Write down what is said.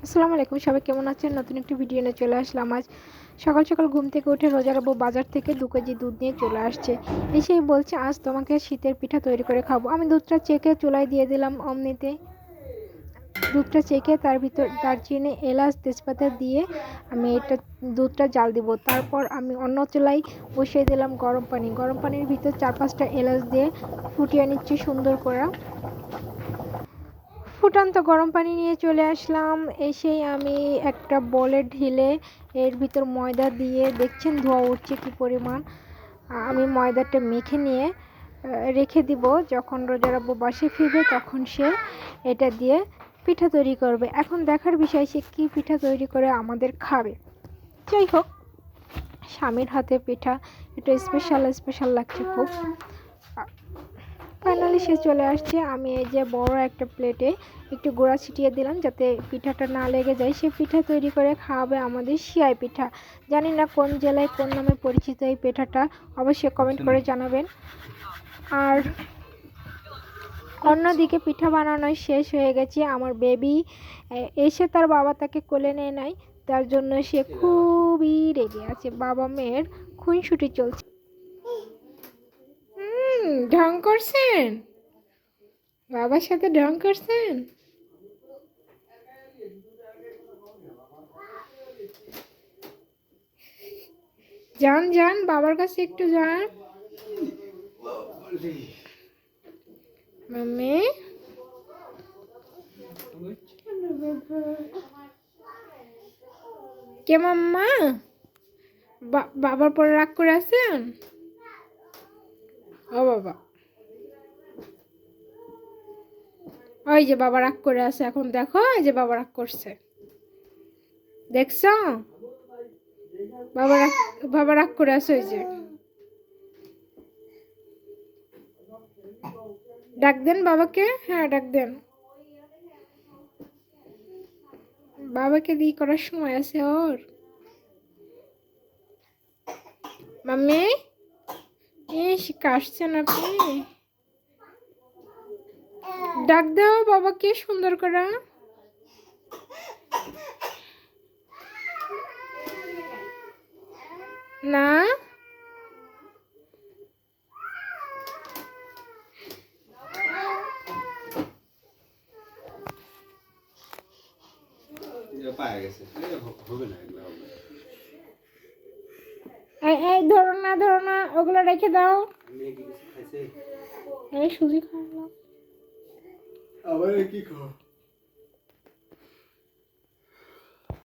আসসালামু আলাইকুম, সবাই কেমন আছেন? নতুন একটি ভিডিও নিয়ে চলে আসলাম। আজ সকাল সকাল ঘুম থেকে উঠে রোজার আব্বু বাজার থেকে 2 কেজি দুধ নিয়ে চলে আসছে। এসেই বলছে আজ তোমাকে শীতের পিঠা তৈরি করে খাবো। আমি দুধটা চেকে চুলায় দিয়ে দিলাম অমনিতে। দুধটা চেকে তার ভিতর দারচিনি, এলাচ, তেজপাতা দিয়ে আমি দুধটা জাল দিব। তারপর আমি অন্য চুলায় বসিয়ে দিলাম গরম পানি। গরম পানির ভিতর 4-5টা এলাচ দিয়ে ফুটিয়ে নিচ্ছি সুন্দর করে। ফুটন্ত গরম পানি নিয়ে চলে আসলাম। এসেই আমি একটা বলে ঢেলে এর ভিতর ময়দা দিয়ে, দেখছেন ধোঁয়া উঠছে কি পরিমাণ। আমি ময়দাটা মেখে নিয়ে রেখে দিব। যখন রোজার আব্বু বাসায় ফিরবে তখন সে এটা দিয়ে পিঠা তৈরি করবে। এখন দেখার বিষয় সে কী পিঠা তৈরি করে আমাদের খাবে। যাই হোক, স্বামীর হাতে পিঠা একটু স্পেশাল লাগছে খুব। ফাইনালি সে চলে আসছে। আমি এই যে বড় একটা প্লেটে একটু গুঁড়া ছিটিয়ে দিলাম যাতে পিঠাটা না লেগে যায়। সে পিঠা তৈরি করে খাওয়াবে আমাদের সিয়াই পিঠা। জানি না কোন জেলায় কোন নামে পরিচিত এই পিঠাটা, অবশ্যই কমেন্ট করে জানাবেন। আর অন্যদিকে পিঠা বানানো শেষ হয়ে গেছে। আমার বেবি এসে তার বাবা তাকে কোলে নেয় নাই, তার জন্য সে খুবই রেগে আছে। বাবা মেয়ের খুনসুটি চলছে। ঢং করছেন, বাবার সাথে ঢং করছেন। যান যান, বাবার কাছে একটু যান। মাম্মি, কে মাম্মা? বাবার পরে রাগ করে আছেন? ও বাবা, ওই যে বাবা রাগ করে আছে। এখন দেখো, এই যে বাবা রাগ করছে, দেখছো? বাবা রাগ করে আছে। ওই যে ডাক দেন বাবাকে। হ্যাঁ, ডাক দেন বাবাকে। দিয়ে করার সময় আছে ওর। মাম্মি, কাশছেন আপনি? ডাক দাও বাবাকে সুন্দর করে। না, এই ধরো না, ওগুলো রেখে দাও। সুজি খাওয়ালাম। আবার কি খাও?